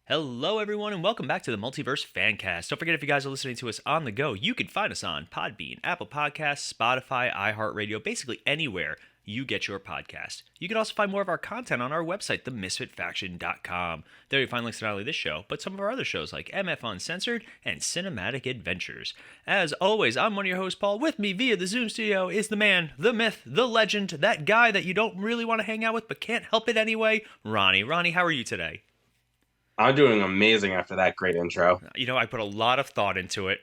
Hello, everyone, and welcome back to the Multiverse Fancast. Don't forget, if you guys are listening to us on the go, you can find us on Podbean, Apple Podcasts, Spotify, iHeartRadio, basically anywhere you get your podcast. You can also find more of our content on our website, themisfitfaction.com. There you find links to not only this show, but some of our other shows like MF Uncensored and Cinematic Adventures. As always, I'm one of your hosts, Paul. With me via the Zoom studio is the man, the myth, the legend, that guy that you don't really want to hang out with but can't help it anyway, Ronnie. Ronnie, how are you today? I'm doing amazing after that great intro. You know, I put a lot of thought into it.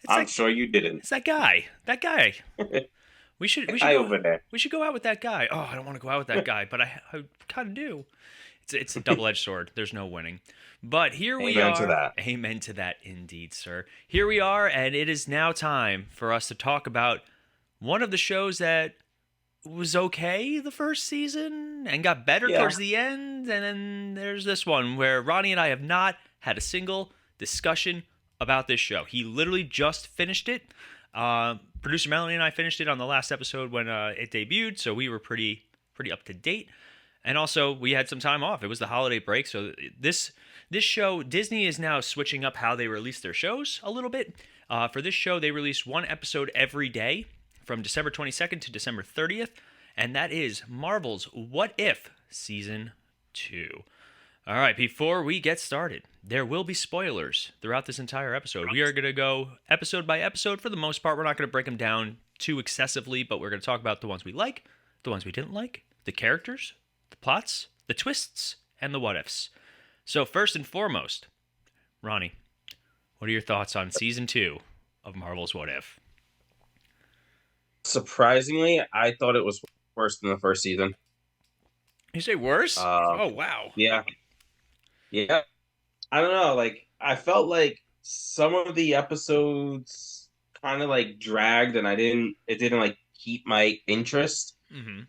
I'm sure you didn't. It's that guy. That guy. We should Guy over there. We should go out with that guy. Oh, I don't want to go out with that guy, but I kind of do. It's a double-edged sword. There's no winning. But here we are. Amen to that. Amen to that, indeed, sir. Here we are, and it is now time for us to talk about one of the shows that was okay the first season and got better towards the end, and then there's this one where Ronnie and I have not had a single discussion about this show. He literally just finished it. Producer Melanie and I finished it on the last episode when it debuted, so we were pretty up to date. And also, we had some time off. It was the holiday break, so this show, Disney is now switching up how they release their shows a little bit. For this show, they release one episode every day from December 22nd to December 30th, and that is Marvel's What If Season 2. All right, before we get started, there will be spoilers throughout this entire episode. We are going to go episode by episode. For the most part, we're not going to break them down too excessively, but we're going to talk about the ones we like, the ones we didn't like, the characters, the plots, the twists, and the what-ifs. So first and foremost, Ronnie, what are your thoughts on Season 2 of Marvel's What If? Surprisingly, I thought it was worse than the first season. You say worse? Oh, wow. Yeah. I don't know. Like, I felt like some of the episodes kind of like dragged, and it didn't like keep my interest. Mm-hmm.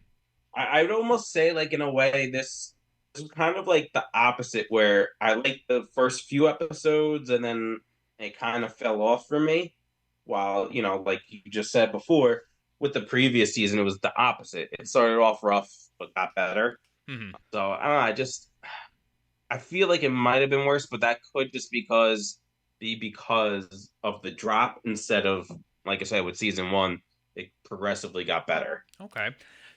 I would almost say, like, in a way, this was kind of like the opposite, where I liked the first few episodes, and then it kind of fell off for me. While, like you just said before, with the previous season, it was the opposite. It started off rough, but got better. Mm-hmm. So I don't know. I feel like it might have been worse, but that could just because of the drop instead of, like I said, with season one, it progressively got better. Okay.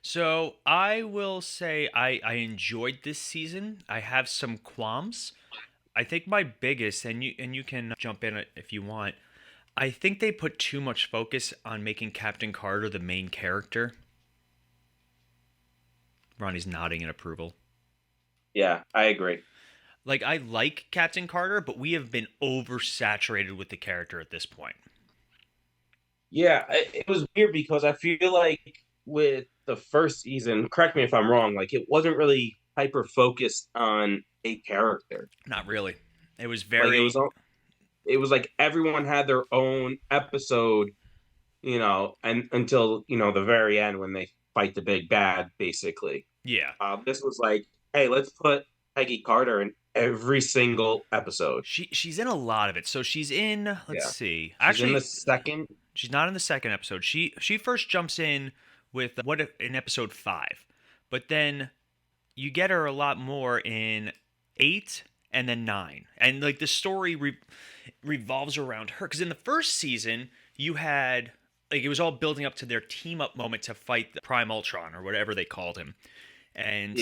So I will say I enjoyed this season. I have some qualms. I think my biggest, and you can jump in if you want, I think they put too much focus on making Captain Carter the main character. Ronnie's nodding in approval. Yeah, I agree. Like, I like Captain Carter, but we have been oversaturated with the character at this point. Yeah, it was weird because I feel like with the first season, correct me if I'm wrong, like it wasn't really hyper focused on a character. Not really. It was Like very... it was like everyone had their own episode, and until, the very end when they fight the big bad, basically. Yeah. This was like, hey, let's put Peggy Carter in every single episode. She's in a lot of it. So she's in, let's see. Actually, in the second. She's not in the second episode. She first jumps in with in episode 5. But then you get her a lot more in 8 and then 9. And like the story revolves around her, cuz in the first season you had, like, it was all building up to their team up moment to fight the Prime Ultron or whatever they called him. And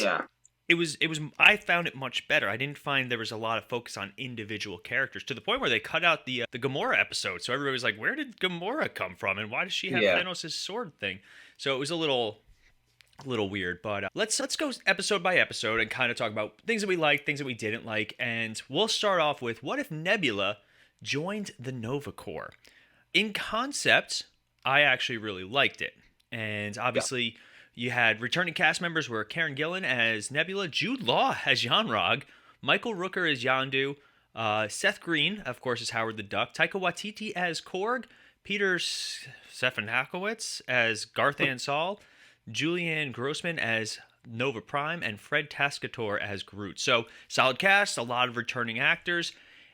it was I found it much better. I didn't find there was a lot of focus on individual characters, to the point where they cut out the Gamora episode. So everybody was like, where did Gamora come from, and why does she have Thanos' sword thing? So it was a little weird, but let's go episode by episode and kind of talk about things that we liked, things that we didn't like, and we'll start off with, what if Nebula joined the Nova Corps? In concept, I actually really liked it, and obviously you had returning cast members were Karen Gillan as Nebula, Jude Law as Yon-Rogg, Michael Rooker as Yondu, Seth Green, of course, as Howard the Duck, Taika Waititi as Korg, Peter Stefanakowitz as Garth Ansel, Julianne Grossman as Nova Prime, and Fred Tascator as Groot. So, solid cast, a lot of returning actors,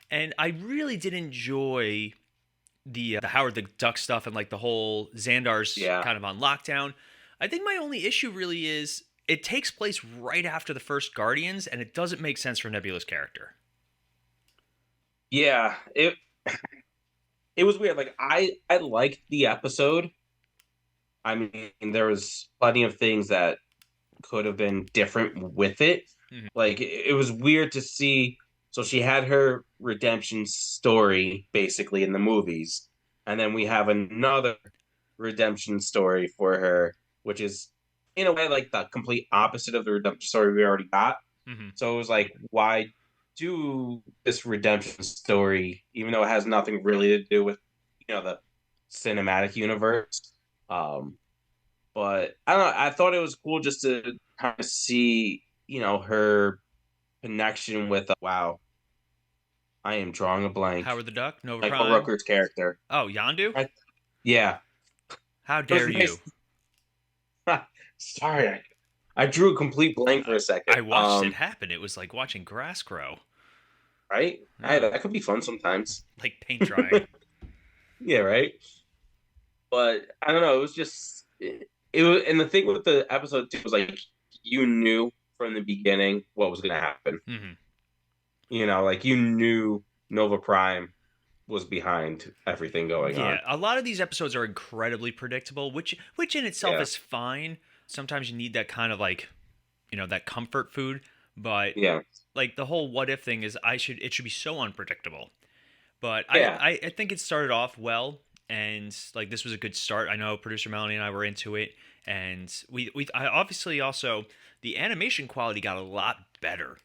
and I really did enjoy the Howard the Duck stuff and like the whole Xandar's kind of on lockdown. I think my only issue really is it takes place right after the first Guardians, and it doesn't make sense for Nebula's character. Yeah, it was weird. Like I liked the episode. I mean, there was plenty of things that could have been different with it. Mhm. Like it was weird to see. So she had her redemption story basically in the movies, and then we have another redemption story for her, which is in a way like the complete opposite of the redemption story we already got. Mhm. So it was like, why do this redemption story, even though it has nothing really to do with the cinematic universe? Um, but I don't know. I thought it was cool just to kind of see, her connection with wow. I am drawing a blank. Howard the Duck, Nova Michael Prime. Rooker's character. Oh, Yondu. I, yeah, How it was dare nice. you? Sorry, I drew a complete blank for I, a second. I watched it happen. It was like watching grass grow. Right? Yeah, That could be fun sometimes. like paint drying. Yeah, right. But I don't know. It was just it was, and the thing with the episode too was like you knew from the beginning what was going to happen. Hmm. Like you knew Nova Prime was behind everything going Yeah, on. a lot of these episodes are incredibly predictable, which in itself Yeah, is fine. Sometimes you need that kind of like, that comfort food, but yeah, like the whole what if thing is it should be so unpredictable. But yeah, I think it started off well, and like this was a good start. I know producer Melanie and I were into it, and I obviously also the animation quality got a lot better.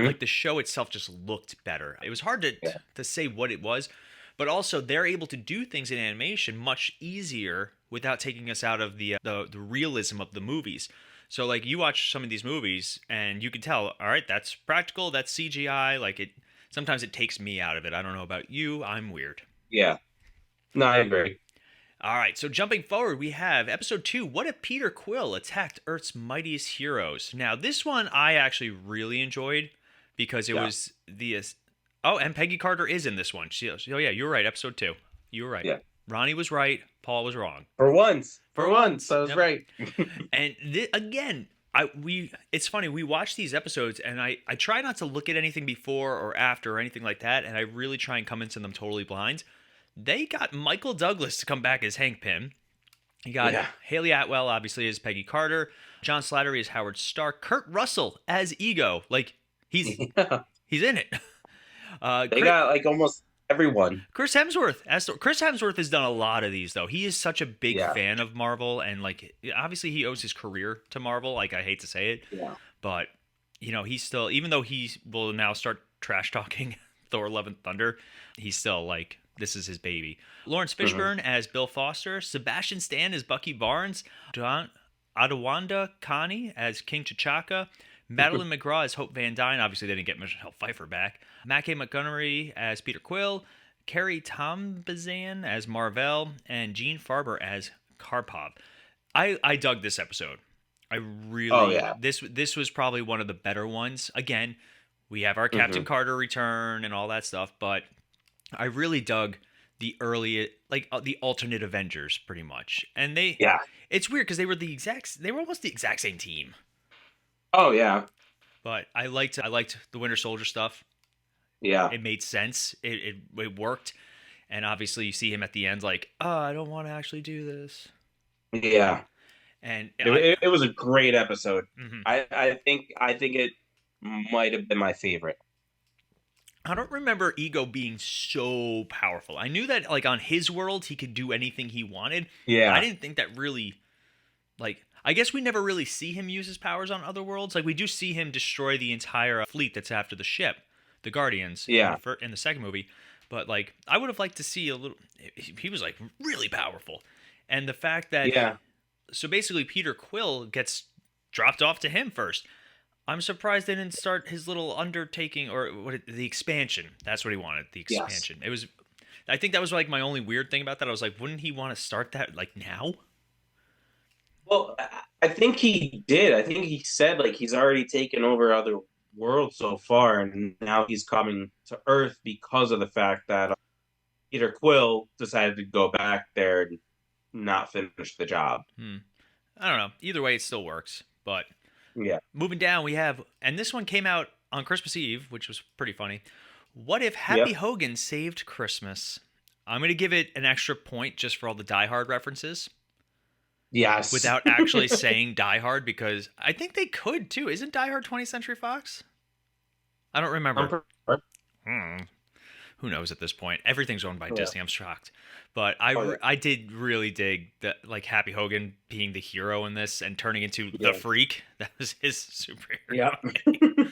Like hmm the show itself just looked better. It was hard to yeah, to say what it was, but also they're able to do things in animation much easier without taking us out of the realism of the movies. So like you watch some of these movies and you can tell, all right, that's practical, that's CGI. Like it sometimes it takes me out of it. I don't know about you. I'm weird. yeah. No, I agree. All right, so jumping forward, we have episode 2. What if Peter Quill attacked Earth's mightiest heroes? Now, this one I actually really enjoyed because it Yeah, was the. Oh, and Peggy Carter is in this one. Oh, yeah, you were right. Episode 2. You were right. yeah. Ronnie was right. Paul was wrong. For For once, once. I was Yep. right. And again, it's funny. We watch these episodes, and I try not to look at anything before or after or anything like that, and I really try and come into them totally blind. They got Michael Douglas to come back as Hank Pym. You got Yeah, Haley Atwell, obviously, as Peggy Carter. John Slattery as Howard Stark. Kurt Russell as Ego. Like, he's yeah. he's in it. They got like almost everyone. Chris Hemsworth as Thor. Chris Hemsworth has done a lot of these though. He is such a big Yeah, fan of Marvel, and like obviously he owes his career to Marvel. Like I hate to say it, yeah. but he's still, even though he will now start trash talking Thor: Love and Thunder, he's still like this is his baby. Lawrence hmm Fishburne as Bill Foster. Sebastian Stan as Bucky Barnes. Adewanda Kani as King T'Chaka. Madeline McGraw as Hope Van Dyne. Obviously, they didn't get Michelle Pfeiffer back. Mackay Montgomery as Peter Quill. Carrie Tombazan as Marvell. And Gene Farber as Karpov. I dug this episode. I Oh really yeah. this was probably one of the better ones. Again, we have our Captain hmm Carter return and all that stuff, but I really dug the early the alternate Avengers pretty much. And Yeah. it's weird because they were almost the exact same team. Oh yeah. But I liked the Winter Soldier stuff. Yeah. It made sense. It worked. And obviously you see him at the end like, "Oh, I don't want to actually do this." Yeah. And It was a great episode. mhm. I think it might have been my favorite. I don't remember Ego being so powerful. I knew that like on his world he could do anything he wanted, but I Yeah. didn't think that really like I guess we never really see him use his powers on other worlds. Like we do see him destroy the entire fleet that's after the ship, the Guardians Yeah. in the second movie. But like I would have liked to see a little. He was like really powerful, and the fact that Yeah. so basically Peter Quill gets dropped off to him first. I'm surprised they didn't start his little undertaking or the expansion. That's what he wanted, the Yes. expansion. It was I think that was like my only weird thing about that. I was like, wouldn't he want to start that like now? Well, I think he did. I think he said like he's already taken over other worlds so far, and now he's coming to Earth because of the fact that Peter Quill decided to go back there and not finish the job. Hmm. I don't know. Either way, it still works. But Yeah. moving down, we have, and this one came out on Christmas Eve, which was pretty funny. What if Happy Yep. Hogan saved Christmas? I'm going to give it an extra point just for all the Die Hard references Yes. without actually saying Die Hard because I think they could too. Isn't Die Hard 20th Century Fox? I don't I'm remember. pretty sure. Hmm. Who knows at this point? Everything's owned by Yeah. Disney. I'm shocked. But I, Oh yeah. I did really dig that, like Happy Hogan being the hero in this and turning into the Yeah. Freak. That was his superhero. Yep.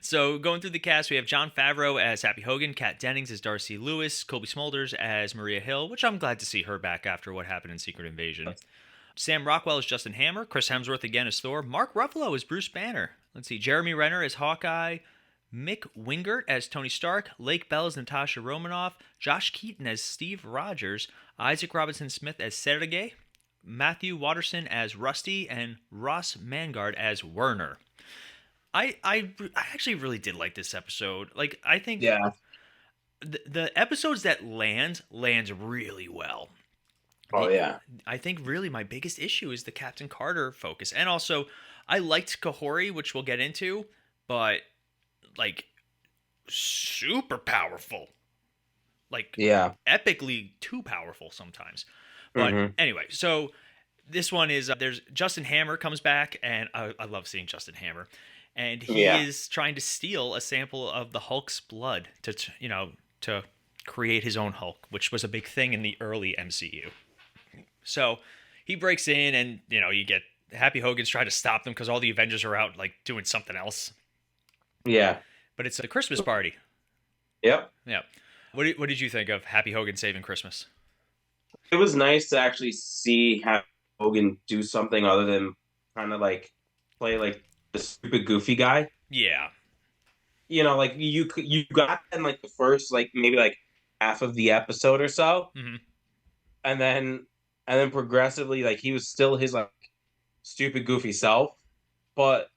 So going through the cast, we have John Favreau as Happy Hogan, Kat Dennings as Darcy Lewis, Colby Smulders as Maria Hill, which I'm glad to see her back after what happened in Secret Invasion. Sam Rockwell as Justin Hammer, Chris Hemsworth again as Thor, Mark Ruffalo as Bruce Banner. Let's see, Jeremy Renner as Hawkeye, Mick Wingert as Tony Stark, Lake Bell as Natasha Romanoff, Josh Keaton as Steve Rogers, Isaac Robinson Smith as Sergei, Matthew Watterson as Rusty, and Ross Mangard as Werner. I actually really did like this episode. Like I think Yeah. the episodes that lands really well. Oh yeah. I think really my biggest issue is the Captain Carter focus, and also I liked Kahori, which we'll get into, but like super powerful, like Yeah. epically too powerful sometimes. But Hmm. anyway, so this one is there's Justin Hammer comes back, and I love seeing Justin Hammer, and he Yeah. is trying to steal a sample of the Hulk's blood to create his own Hulk, which was a big thing in the early MCU. So he breaks in, and you get Happy Hogan's trying to stop them because all the Avengers are out like doing something else. Yeah. But it's a Christmas party. Yep. Yeah. What did you think of Happy Hogan saving Christmas? It was nice to actually see how Hogan do something other than kind of like play like the stupid goofy guy. Yeah. Like you got in like the first like maybe like half of the episode or so, Hmm. and then progressively like he was still his like stupid goofy self, but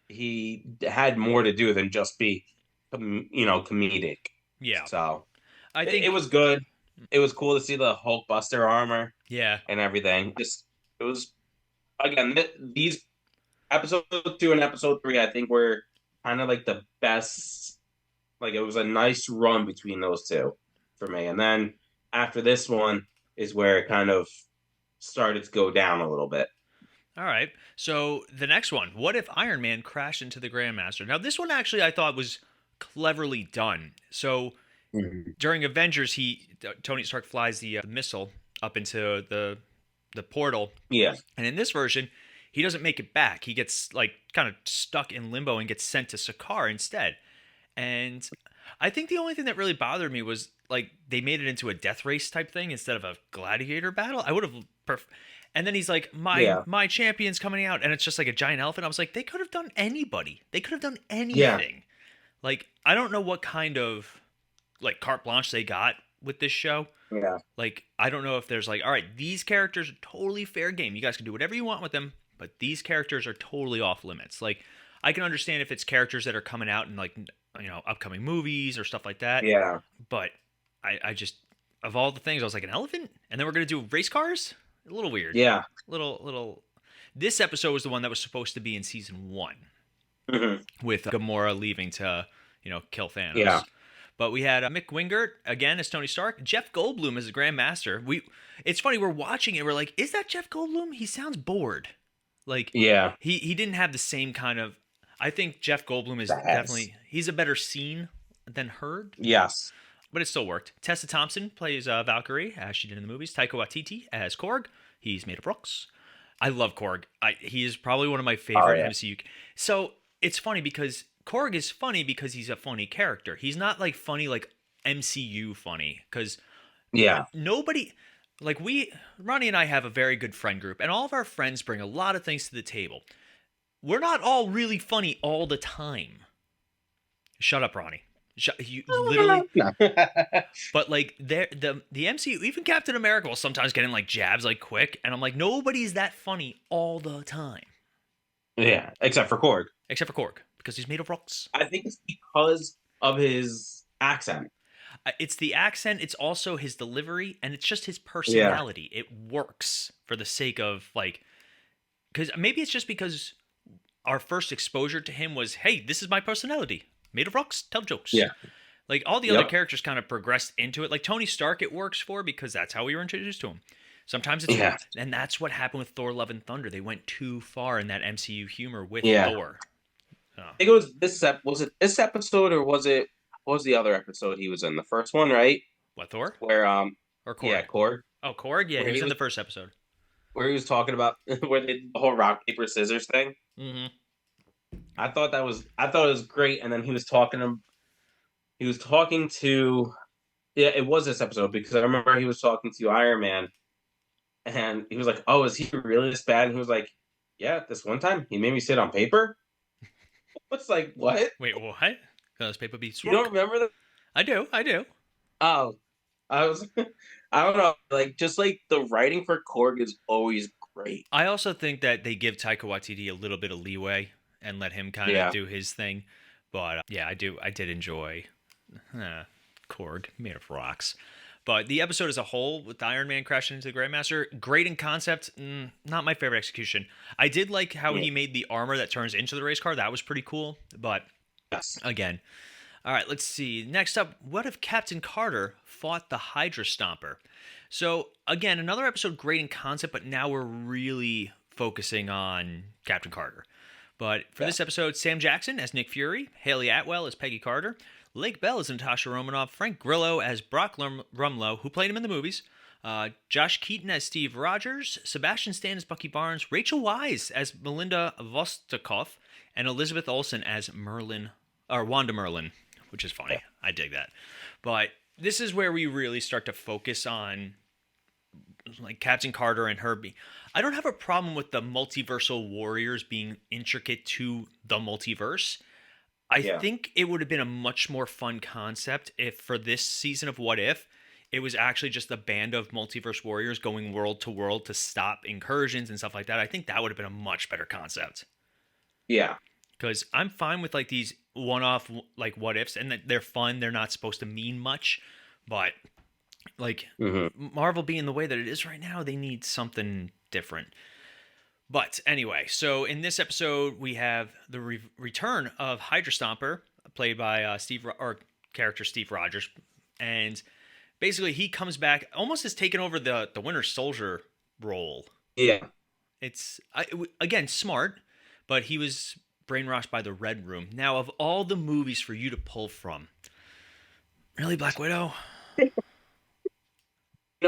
he had more to do than just be comedic. Yeah. So I it think. was good. It was cool to see the Hulk Buster armor Yeah. and everything. Just it was again these episode 2 and episode 3 I think were kind of like the best. Like it was a nice run between those two for me, and then after this one is where it kind of started to go down a little bit. All right. So the next one. What if Iron Man crashed into the Grandmaster? Now this one actually I thought was cleverly done. So Mhm. during Avengers, Tony Stark flies the missile up into the portal, Yeah, and in this version, he doesn't make it back. He gets like kind of stuck in limbo and gets sent to Sakaar instead. And I think the only thing that really bothered me was like they made it into a death race type thing instead of a gladiator battle. I would have and then he's like, yeah, my champion's coming out, and it's just like a giant elephant. I was like, they could have done anybody. They could have done yeah, anything. Like I don't know what kind of like carte blanche they got with this show. yeah, Like I don't know if there's like, all right, these characters are totally fair game. You guys can do whatever you want with them, but these characters are totally off limits. Like I can understand if it's characters that are coming out in like upcoming movies or stuff like that. yeah, But I just of all the things, I was like an elephant, and then we're gonna do race cars. A little weird. yeah. Little. This episode was the one that was supposed to be in season 1 Hmm. with Gamora leaving to kill Thanos. Yeah. But we had Mick Wingert again as Tony Stark, Jeff Goldblum as the Grand Master. It's funny, we're watching it, we're like, is that Jeff Goldblum? He sounds bored. Like Yeah. he didn't have the same kind of. I think Jeff Goldblum is That has. he's a better seen than heard, Yes. but it still worked. Tessa Thompson plays Valkyrie as she did in the movies. Taika Waititi as Korg. He's made of rocks. I love Korg. He is probably one of my favorite yeah. MCU. So it's funny because Korg is funny because he's a funny character. He's not like funny like MCU funny because Yeah. nobody like Ronnie and I have a very good friend group, and all of our friends bring a lot of things to the table. We're not all really funny all the time. Shut up, Ronnie. You literally. No. But like the MCU, even Captain America will sometimes get in like jabs like quick, and I'm like, nobody's that funny all the time, Yeah. Except for Korg. except for Korg because he's made of rocks. I think it's because of his accent. It's the accent, it's also his delivery, and it's just his Yeah. personality. It works for the sake of like, because maybe it's just because our first exposure to him was, hey, this is my personality, made of rocks, tell jokes. Yeah. Like all the other Yep. characters kind of progressed into it. Like Tony Stark, it works for because that's how we were introduced to him. Sometimes it's Yeah. and that's what happened with Thor: Love and Thunder. They went too far in that MCU humor with Yeah. Thor. Oh. I think it was was it this episode or was it what was the other episode he was in? The first one, right? What, Thor Where or yeah, Korg? Korg. Oh, Korg. Yeah, he Where was he in was the first episode. where he was talking about where they did the whole rock, paper, scissors thing. Mm-hmm. I thought it was great. And then he was talking to yeah, it was this episode because I remember he was talking to Iron Man and he was like, "Oh, is he really this bad?" And he was like, "Yeah, this one time he made me sit on paper." It's like, what? Wait, what? Does paper be You don't stroke? remember that? I do. I do. Oh, I was, I don't know, like just like the writing for Korg is always great. I also think that they give Taika Waititi a little bit of leeway and let him kind of Yeah, do his thing. But yeah, I do. I did enjoy Korg made of rocks. But the episode as a whole, with Iron Man crashing into the Grandmaster, great in concept, not my favorite execution. I did like how yeah, he made the armor that turns into the race car. That was pretty cool. But yes, again, all right, let's see. Next up, what if Captain Carter fought the Hydra Stomper? So, again, another episode great in concept, but now we're really focusing on Captain Carter. But for yeah, this episode, Sam Jackson as Nick Fury, Haley Atwell as Peggy Carter, Lake Bell as Natasha Romanoff, Frank Grillo as Brock Rumlow, who played him in the movies, Josh Keaton as Steve Rogers, Sebastian Stan as Bucky Barnes, Rachel Wise as Melinda Vostokoff, and Elizabeth Olsen as Wanda Merlin, which is funny. I dig that. But this is where we really start to focus on like Captain Carter and Herbie. I don't have a problem with the multiversal warriors being intricate to the multiverse. I yeah, think it would have been a much more fun concept if for this season of What If, it was actually just a band of multiverse warriors going world to world to stop incursions and stuff like that. I think that would have been a much better concept. yeah, Because I'm fine with like these one-off like what ifs, and that they're fun. They're not supposed to mean much, but like hmm Marvel being the way that it is right now, they need something different. But anyway, so in this episode, we have the return of Hydra Stomper, played by character Steve Rogers, and basically he comes back, almost has taken over the Winter Soldier role. yeah. Again smart, but he was brainwashed by the Red Room. Now, of all the movies for you to pull from, really, Black Widow? You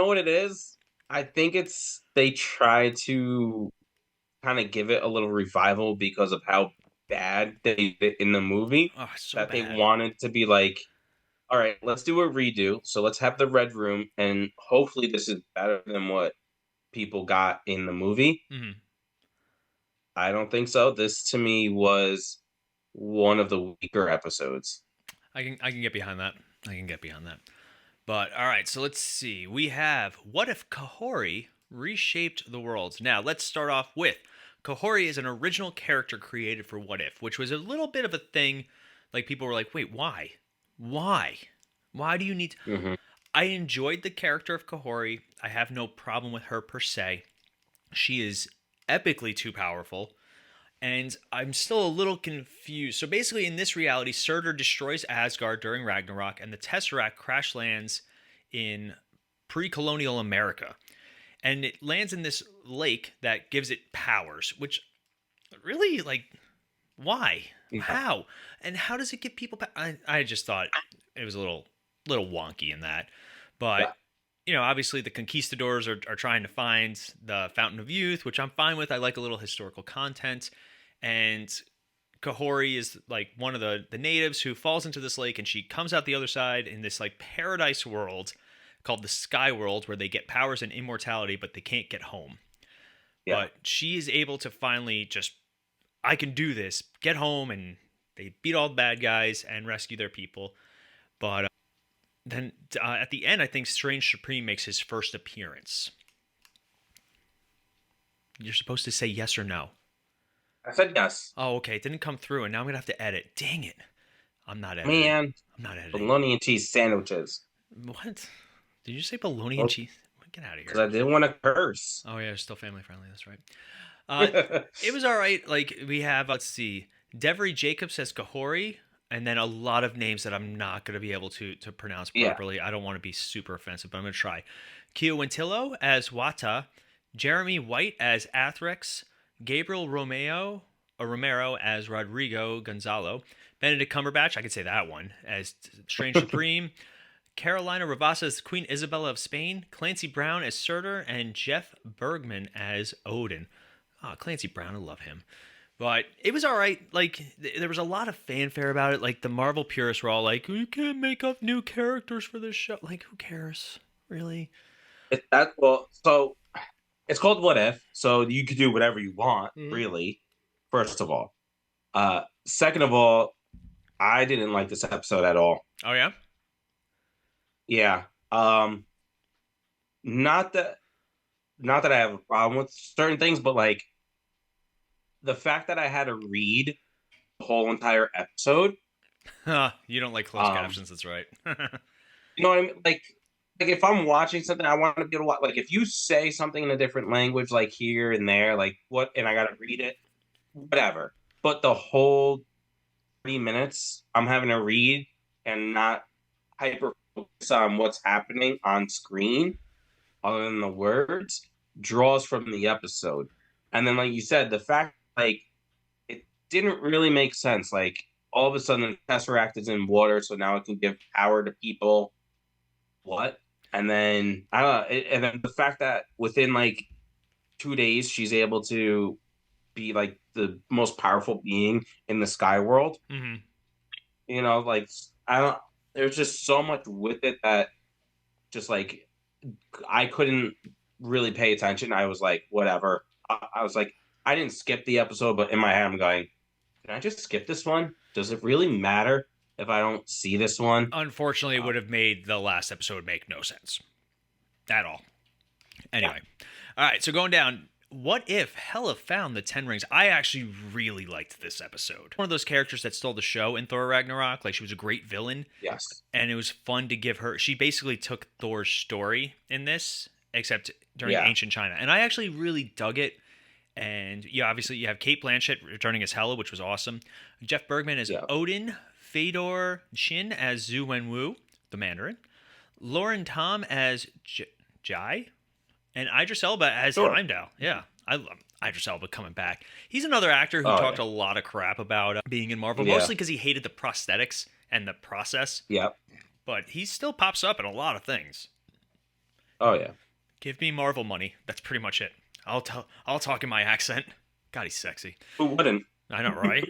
know what it is? I think it's they try to kind of give it a little revival because of how bad they did in the movie Oh, so that they bad. wanted to be like, all right, let's do a redo. So let's have the Red Room, and hopefully this is better than what people got in the movie. Hmm. I don't think so. This to me was one of the weaker episodes. I can get behind that. I can get behind that. But all right, so let's see. We have what if Kahori reshaped the world? Now let's start off with Kahori is an original character created for What If, which was a little bit of a thing. Like people were like, wait, why? Why? Why do you need? Hmm I enjoyed the character of Kahori. I have no problem with her per se. She is epically too powerful. And I'm still a little confused. So basically, in this reality, Surtur destroys Asgard during Ragnarok, and the Tesseract crash lands in pre colonial America. And it lands in this lake that gives it powers, which really, like, why? Yeah, How? And how does it give people I just thought it was a little wonky in that. But yeah, obviously the conquistadors are trying to find the Fountain of Youth, which I'm fine with. I like a little historical content. And Kahori is like one of the natives who falls into this lake, and she comes out the other side in this like paradise world called the Sky World, where they get powers and immortality, but they can't get home. yeah. But she is able to finally just, I can do this, get home, and they beat all the bad guys and rescue their people. But then at the end, I think Strange Supreme makes his first appearance. You're supposed to say yes or no. I said yes. Oh, okay. It didn't come through, and now I'm gonna have to edit. Dang it! I'm not editing. Man, I'm not editing. bologna and cheese sandwiches. What? Did you say bologna and Well, cheese? Get out of because here. I didn't want to curse. Oh yeah, it's still family friendly. That's right. Uh, it was all right. Like we have, let's see, Devery Jacobs as Kahori. and then a lot of names that I'm not going to be able to pronounce Yeah. properly. I don't want to be super offensive, but I'm going to try. Kiowintillo as Wata, Jeremy White as Athrex, Gabriel Romero as Rodrigo Gonzalo, Benedict Cumberbatch, I could say that one, as Strange Supreme, Carolina Ravassa as Queen Isabella of Spain, Clancy Brown as Surtur, and Jeff Bergman as Odin. Oh, Clancy Brown, I love him. But it was all right. Like, there was a lot of fanfare about it. Like, the Marvel purists were all like, "You can't make up new characters for this show." Like, who cares? Really? So it's called What If, so you could do whatever you want, Mm-hmm. really. First of all, second of all, I didn't like this episode at all. Oh, yeah? Yeah, not that not that I have a problem with certain things, but like the fact that I had to read the whole entire episode. Huh, you don't like closed Um, captions, that's right. you know what I mean? Like if I'm watching something, I want to be able to watch. Like if you say something in a different language, like here and there, like what, and I got to read it, whatever. But the whole 30 minutes, I'm having to read and not hyper focus on what's happening on screen, other than the words, draws from the episode. And then, like you said, the fact like it didn't really make sense. Like all of a sudden, the Tesseract is in water, so now it can give power to people. What? And then I don't know. And then the fact that within like 2 days, she's able to be like the most powerful being in the sky world. Mm-hmm. You know, like I don't. There's just so much with it that just like I couldn't really pay attention. I was like, whatever. I was like, I didn't skip the episode, but in my head, I'm going, can I just skip this one? Does it really matter if I don't see this one? Unfortunately, it would have made the last episode make no sense at all. Yeah, Anyway, all right, so going down, what if Hela found the Ten Rings? I actually really liked this episode. One of those characters that stole the show in Thor Ragnarok. Like, she was a great villain, yes, and it was fun to give her. She basically took Thor's story in this, except during yeah, ancient China, and I actually really dug it. And yeah, obviously you have Kate Blanchett returning as Hela, which was awesome. Jeff Bergman as yeah. Odin, Fedor Chin as Zhu Wenwu, the Mandarin, Lauren Tom as Jai, and Idris Elba as Sure. Heimdall. Yeah, I love Idris Elba coming back. He's another actor who Oh talked yeah, a lot of crap about being in Marvel, yeah, mostly because he hated the prosthetics and the process. yeah. But he still pops up in a lot of things. Oh yeah. Give me Marvel money. That's pretty much it. I'll talk in my accent. God, he's sexy. Who wouldn't? I know, right?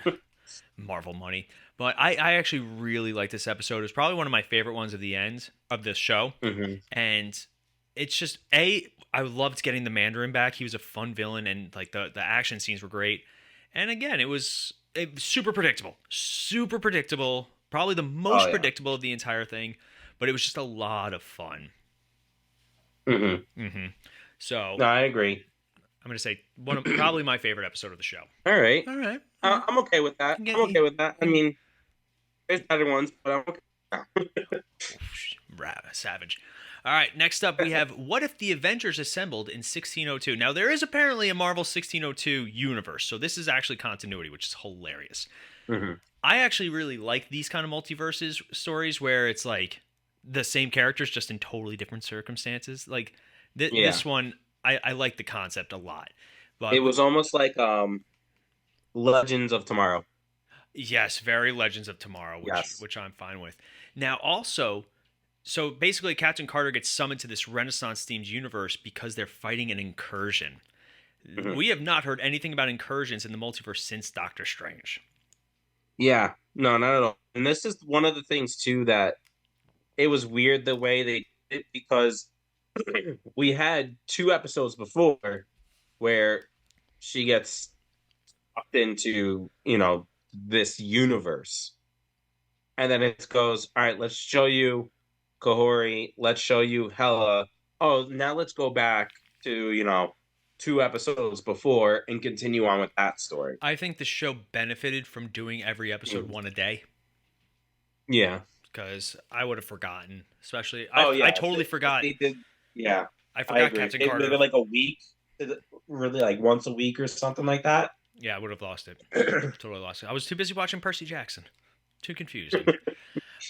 Marvel money. But I actually really like this episode. It's probably one of my favorite ones of the end of this show. Hmm. And it's just I loved getting the Mandarin back. He was a fun villain, and like the action scenes were great. And again, it was super predictable. Super predictable. Probably the Oh most yeah. predictable of the entire thing. But it was just a lot of fun. Hmm. So No, I agree. I'm gonna say one of probably my favorite episode of the show. All right. All right. I'm okay with that. I'm okay with that. I mean, there's better ones, but I'm okay. Savage. All right, next up we have what if the Avengers assembled in 1602? Now, there is apparently a Marvel 1602 universe, so this is actually continuity, which is hilarious. Hmm. I actually really like these kind of multiverses stories where it's like the same characters just in totally different circumstances. Like Yeah. this one, I like the concept a lot. It But was almost like Legends of Tomorrow. yes, very Legends of Tomorrow, Yes. which I'm fine with. Now, also, so basically, Captain Carter gets summoned to this Renaissance themed universe because they're fighting an incursion. Hmm. We have not heard anything about incursions in the multiverse since Doctor Strange. Yeah. No, not at all. And this is one of the things too that it was weird the way they did it because we had 2 episodes before where she gets sucked into, this universe. And then it goes, all right, let's show you Kahori, let's show you Hela. Oh, now let's go back to, 2 episodes before and continue on with that story. I think the show benefited from doing every episode Mm. one a day Yeah. because I would have forgotten. Especially, Oh I yeah. totally forgot. They did. Yeah, I I forgot agree. Captain They Carter. did like a week, really like once a week or something like that. Yeah, I would have lost it. Totally lost it. I was too busy watching Percy Jackson. Too confusing.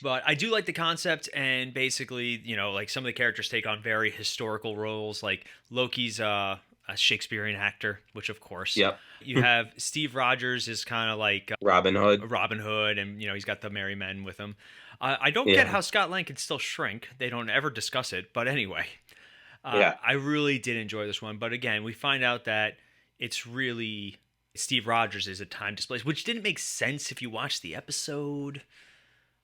But I do like the concept, and basically, like some of the characters take on very historical roles. Like Loki's a Shakespearean actor, which of course. Yep. You have Steve Rogers is kind of like Robin Hood. Robin Hood, and he's got the merry men with him. I don't get Yeah. how Scott Lang can still shrink. They don't ever discuss it, but anyway, Yeah. I really did enjoy this one. But again, we find out that it's really Steve Rogers is a time displaced, which didn't make sense if you watch the episode.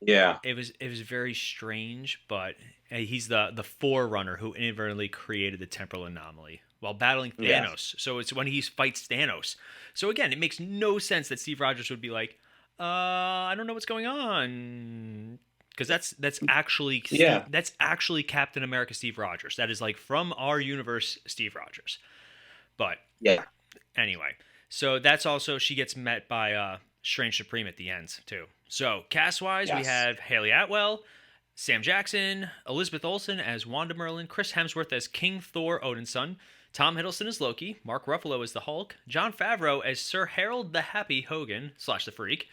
Yeah. It was very strange, but he's the forerunner who inadvertently created the temporal anomaly while battling Thanos. Yes. So it's when he fights Thanos. So again, it makes no sense that Steve Rogers would be like, I don't know what's going on, because that's actually Yeah. that's actually Captain America Steve Rogers. That is like from our universe Steve Rogers. But Yeah. anyway, so that's also she gets met by Strange Supreme at the end too. So cast wise, we Yes. have Haley Atwell, Sam Jackson, Elizabeth Olsen as Wanda Merlin, Chris Hemsworth as King Thor Odin's son, Tom Hiddleston as Loki, Mark Ruffalo as the Hulk, Jon Favreau as Sir Harold the Happy Hogan / the Freak,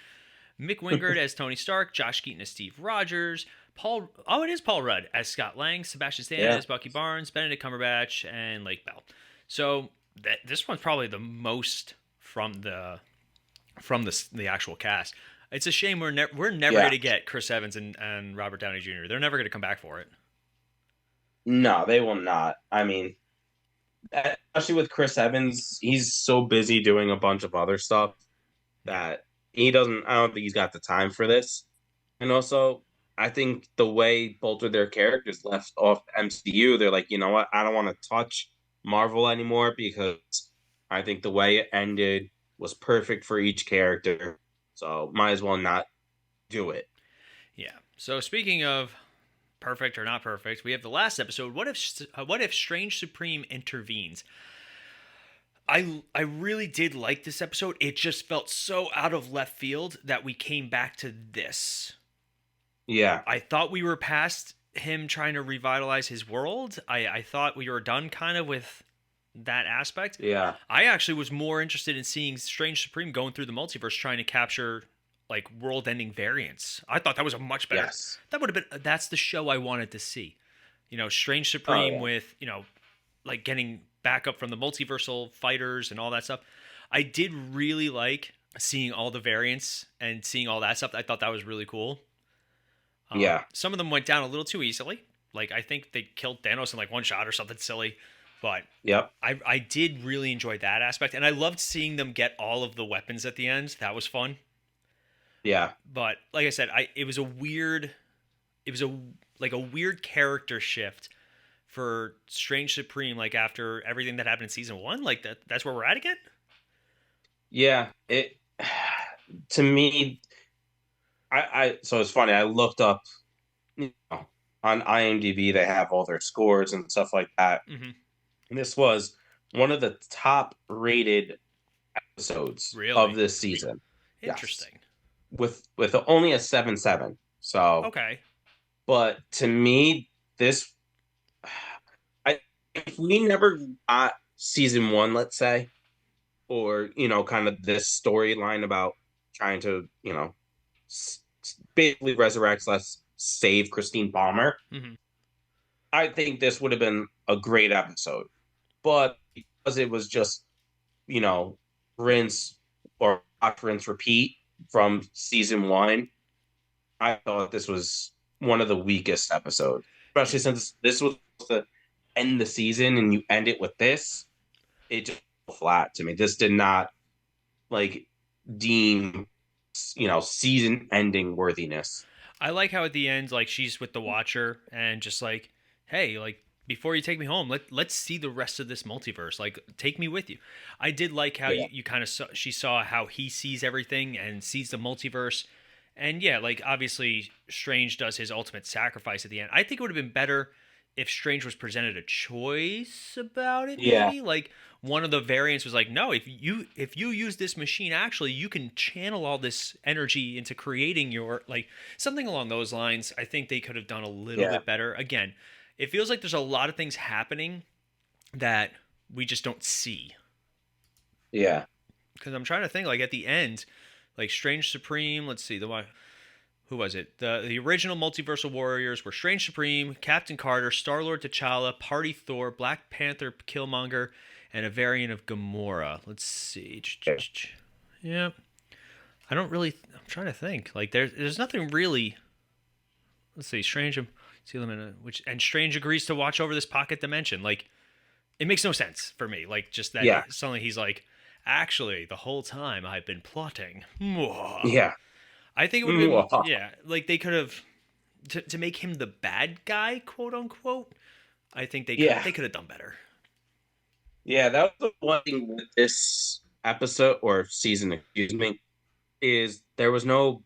Mick Wingard as Tony Stark, Josh Keaton as Steve Rogers, it is Paul Rudd as Scott Lang, Sebastian Stan as Bucky Barnes, Benedict Cumberbatch, and Lake Bell. So this one's probably the most from the actual cast. It's a shame we're never going to get Chris Evans and Robert Downey Jr. They're never going to come back for it. No, they will not. I mean, especially with Chris Evans, he's so busy doing a bunch of other stuff that he doesn't. I don't think he's got the time for this. And also, I think the way both of their characters left off MCU, they're like, you know what? I don't want to touch Marvel anymore because I think the way it ended was perfect for each character. So might as well not do it. Yeah. So speaking of perfect or not perfect, we have the last episode. What if Strange Supreme intervenes? I really did like this episode. It just felt so out of left field that we came back to this. Yeah. I thought we were past him trying to revitalize his world. I thought we were done kind of with that aspect. Yeah. I actually was more interested in seeing Strange Supreme going through the multiverse trying to capture like world-ending variants. I thought that was a much better. Yes. That would have been. That's the show I wanted to see. Strange Supreme with like getting back up from the multiversal fighters and all that stuff. I did really like seeing all the variants and seeing all that stuff. I thought that was really cool. Yeah. Some of them went down a little too easily. Like I think they killed Thanos in like one shot or something silly. But Yep. I did really enjoy that aspect, and I loved seeing them get all of the weapons at the end. That was fun. Yeah. But like I said, it was a weird character shift for Strange Supreme. Like after everything that happened in season 1, like that's where we're at again. Yeah. It to me, so it's funny. I looked up, on IMDb. They have all their scores and stuff like that. Mm-hmm. And this was one of the top rated episodes of this season. Interesting. Yes. With only a 7.7. So okay. But to me, this if we never got season 1, let's say, or kind of this storyline about trying to basically resurrect, let's save Christine Palmer. Mm-hmm. I think this would have been a great episode. But because it was just, rinse or rinse repeat from season 1, I thought this was one of the weakest episodes, especially since this was the end the season and you end it with this. It just fell flat to me. This did not deem, season ending worthiness. I like how at the end, like she's with the Watcher and just like, hey, like before you take me home, let's see the rest of this multiverse. Like, take me with you. I did like how you kind of she saw how he sees everything and sees the multiverse. And yeah, like obviously Strange does his ultimate sacrifice at the end. I think it would have been better if Strange was presented a choice about it. Maybe like one of the variants was like, no, if you use this machine, actually you can channel all this energy into creating your, like, something along those lines. I think they could have done a little bit better. Again, it feels like there's a lot of things happening that we just don't see. Yeah. Because I'm trying to think, like at the end, like Strange Supreme, let's see, who was it? The original Multiversal Warriors were Strange Supreme, Captain Carter, Star-Lord T'Challa, Party Thor, Black Panther Killmonger, and a variant of Gamora. Let's see. Yeah. I don't really... I'm trying to think. Like, there's nothing really... Let's see. Strange... See them in which... And Strange agrees to watch over this pocket dimension. Like, it makes no sense for me. Like, just that Yeah. suddenly he's like, actually, the whole time I've been plotting. Mwah. Yeah. I think it would have been... Yeah. Like, they could have... To make him the bad guy, quote unquote, I think they could have done better. Yeah, that was the one thing with this episode or season, excuse me, is there was no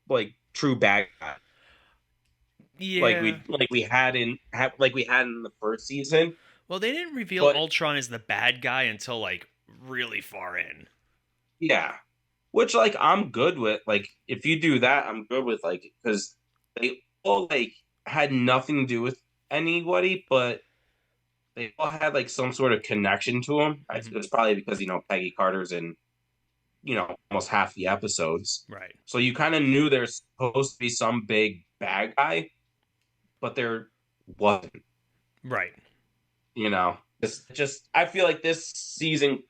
like true bad guy like Yeah. we had in the first season. Well, they didn't reveal But Ultron as the bad guy until like really far in. yeah, which like I'm good with. Like if you do that, I'm good with like because they all like had nothing to do with anybody, but they all had like some sort of connection to them. I think it's probably because Peggy Carter's in almost half the episodes, Right. so you kind of knew there's supposed to be some big bad guy, but there wasn't. Right. It's just I feel like this season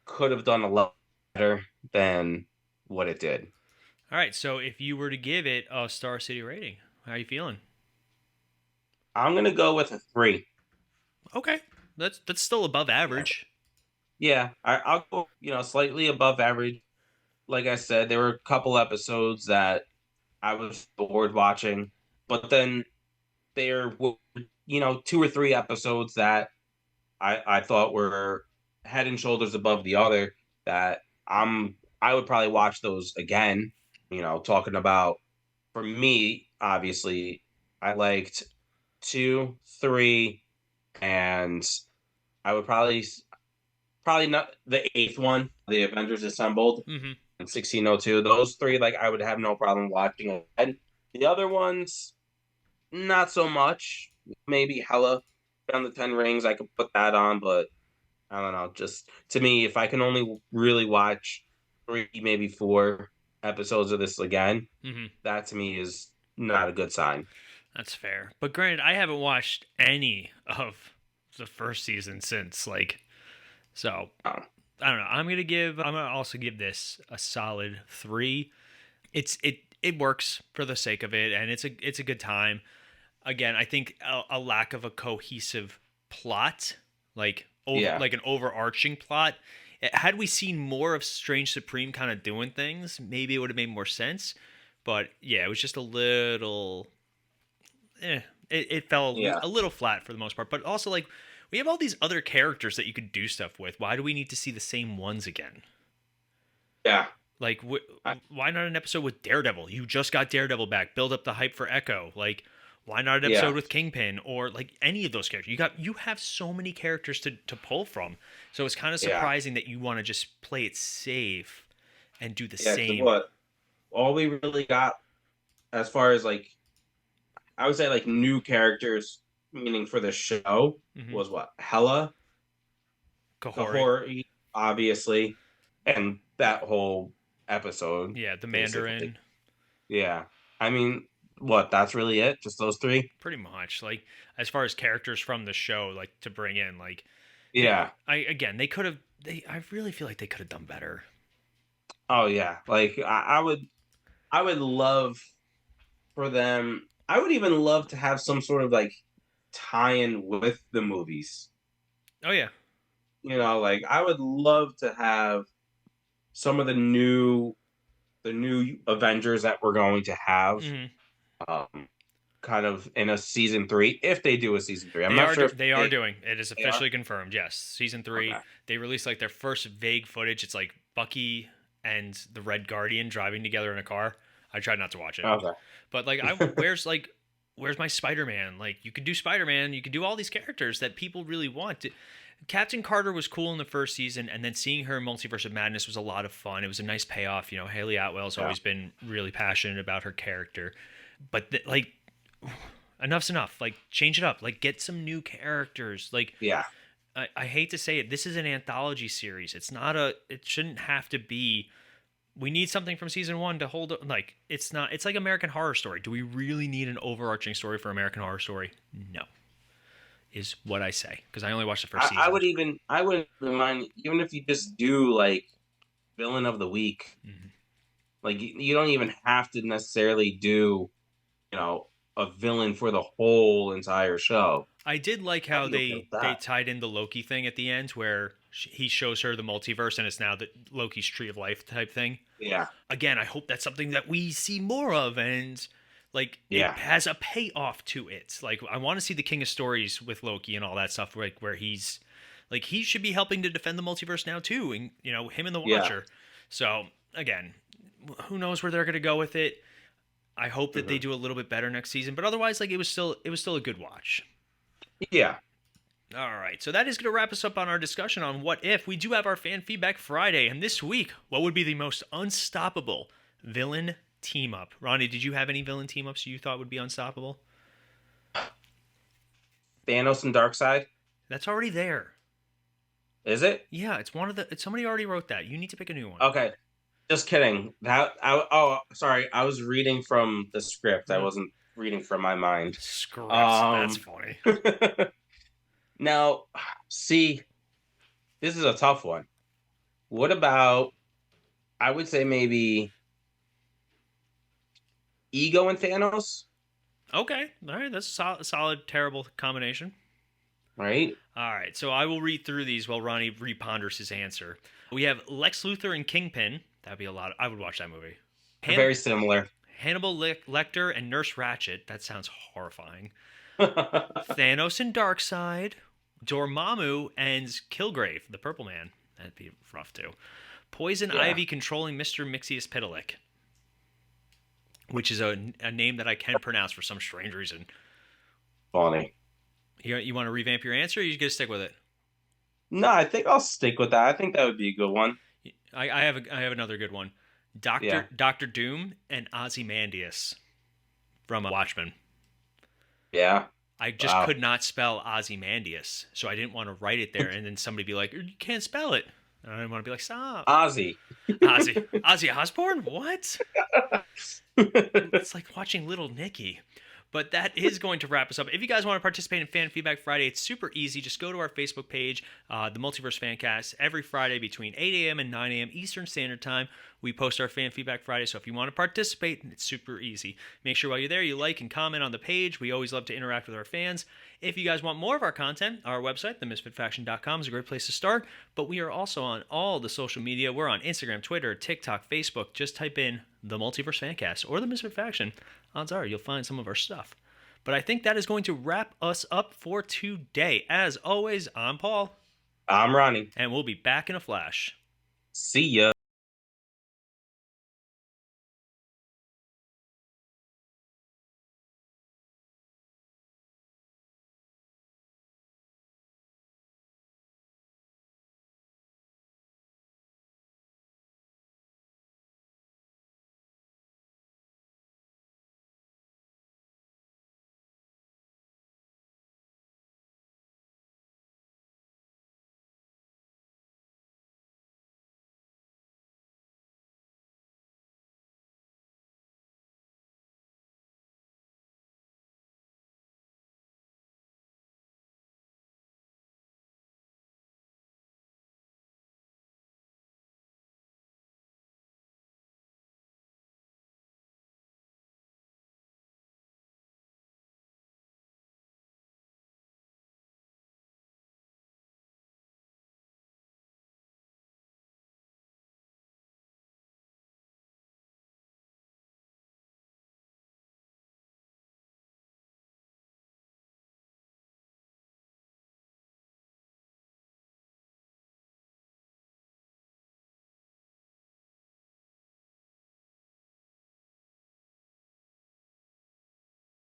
could have done a lot better than what it did. All right. So if you were to give it a Star City rating, how are you feeling? I'm gonna go with a 3. Okay. That's still above average. Yeah, I'll go slightly above average. Like I said, there were a couple episodes that I was bored watching, but then there were 2 or 3 episodes that I thought were head and shoulders above the other that I would probably watch those again. Talking about for me, obviously, I liked 2, 3, and I would probably not the 8th one, the Avengers Assembled Mm-hmm. in 1602. Those 3, like I would have no problem watching again. The other ones, not so much. Maybe Hela found the 10 Rings. I could put that on, but I don't know. Just to me, if I can only really watch 3, maybe 4 episodes of this again, Mm-hmm. that to me is not a good sign. That's fair. But granted, I haven't watched any of the first season since. So Oh. I don't know. I'm gonna also give this a solid 3. It works for the sake of it, and it's a good time. Again, I think a lack of a cohesive plot, like an overarching plot. Had we seen more of Strange Supreme kind of doing things, maybe it would have made more sense. But yeah, it was just a little. It fell a little flat for the most part. But also, like, we have all these other characters that you could do stuff with. Why do we need to see the same ones again? Yeah. Like, why not an episode with Daredevil? You just got Daredevil back. Build up the hype for Echo. Like, why not an episode with Kingpin or like any of those characters? You have so many characters to pull from. So it's kind of surprising that you want to just play it safe and do the same. What all we really got as far as like I would say like new characters, meaning for the show, was what? Hela, Kahori, obviously, and that whole episode. Yeah, the Mandarin. Basically. Yeah. I mean, what? That's really it? Just those 3? Pretty much. Like, as far as characters from the show, like, to bring in, like... Yeah. They could have... I really feel like they could have done better. Oh, yeah. Like, I would love for them... I would even love to have some sort of, like, tie-in with the movies. Oh, yeah. Like, I would love to have some of the new Avengers that we're going to have kind of in a season 3, if they do a season 3. I'm not sure if they are doing. It is officially confirmed. Yes, season 3. Okay. They released like their first vague footage. It's like Bucky and the Red Guardian driving together in a car. I tried not to watch it. Okay. But like, where's my Spider-Man? Like, you could do Spider-Man. You could do all these characters that people really want. Captain Carter was cool in the first season, and then seeing her in Multiverse of Madness was a lot of fun. It was a nice payoff. Haley Atwell's always been really passionate about her character. But enough's enough. Like, change it up. Like, get some new characters. Like, yeah. I hate to say it. This is an anthology series. It shouldn't have to be We need something from season one to hold. Like it's not. It's like American Horror Story. Do we really need an overarching story for American Horror Story? No, is what I say because I only watched the first season. I would remind, even if you just do like villain of the week, Mhm. like you don't even have to necessarily do, you know, a villain for the whole entire show. I did like I'd how be okay with they that. tied in the Loki thing at the end, where he shows her the multiverse, and it's now the Loki's tree of life type thing. Yeah, Again, I hope that's something that we see more of, and like it yeah, has a payoff to it. Like I want to see the King of Stories with Loki and all that stuff, like where he's like he should be helping to defend the multiverse now too, and him and the yeah. Watcher. So again, who knows where they're gonna go with it? I hope that they Hmm. do a little bit better next season, but otherwise, like it was still a good watch. Yeah. All right, so that is going to wrap us up on our discussion on What If. We do have our fan feedback Friday, and this week, what would be the most unstoppable villain team up? Ronnie, did you have any villain team ups you thought would be unstoppable? Thanos and Darkseid. That's already there. Is it? Yeah, it's one of the. Somebody already wrote that. You need to pick a new one. Okay. Just kidding. Sorry. I was reading from the script. I Mm, wasn't reading from my mind. scripts. That's Um, funny. now, see, this is a tough one. What about, I would say maybe Ego and Thanos, Okay, all right, that's a solid, terrible combination. right? All right, so I will read through these while Ronnie reponders his answer. We have Lex Luthor and Kingpin. That'd be a lot. I would watch that movie. They're Han- very similar. Hannibal Lecter and Nurse Ratchet. That sounds horrifying. Thanos and Darkseid. Dormammu and Kilgrave, the Purple Man. That'd be rough too. Poison Yeah, Ivy controlling Mr. Mixius Pitalik, which is a name that I can pronounce for some strange reason. funny. You want to revamp your answer or you just stick with it? No, I think I'll stick with that. I think that would be a good one. I have another good one. Yeah. Doctor Doom and Ozymandias from Watchmen. Yeah. I just Wow. could not spell Ozymandias, so I didn't want to write it there, and then somebody be like, "You can't spell it." And I didn't want to be like, "Stop, Ozzy. Ozzy Osbourne." What? It's like watching Little Nicky. But that is going to wrap us up. If you guys want to participate in Fan Feedback Friday, it's super easy. Just go to our Facebook page, the Multiverse Fancast, every Friday between 8 a.m. and 9 a.m. Eastern Standard Time. We post our Fan Feedback Friday, so if you want to participate, it's super easy. Make sure while you're there, you like and comment on the page. We always love to interact with our fans. If you guys want more of our content, our website, themisfitfaction.com, is a great place to start. But we are also on all the social media. We're on Instagram, Twitter, TikTok, Facebook. Just type in the Multiverse Fancast or the Misfit Faction. Odds are you'll find some of our stuff. But I think that is going to wrap us up for today. As always, I'm Paul. I'm Ronnie. And we'll be back in a flash. See ya.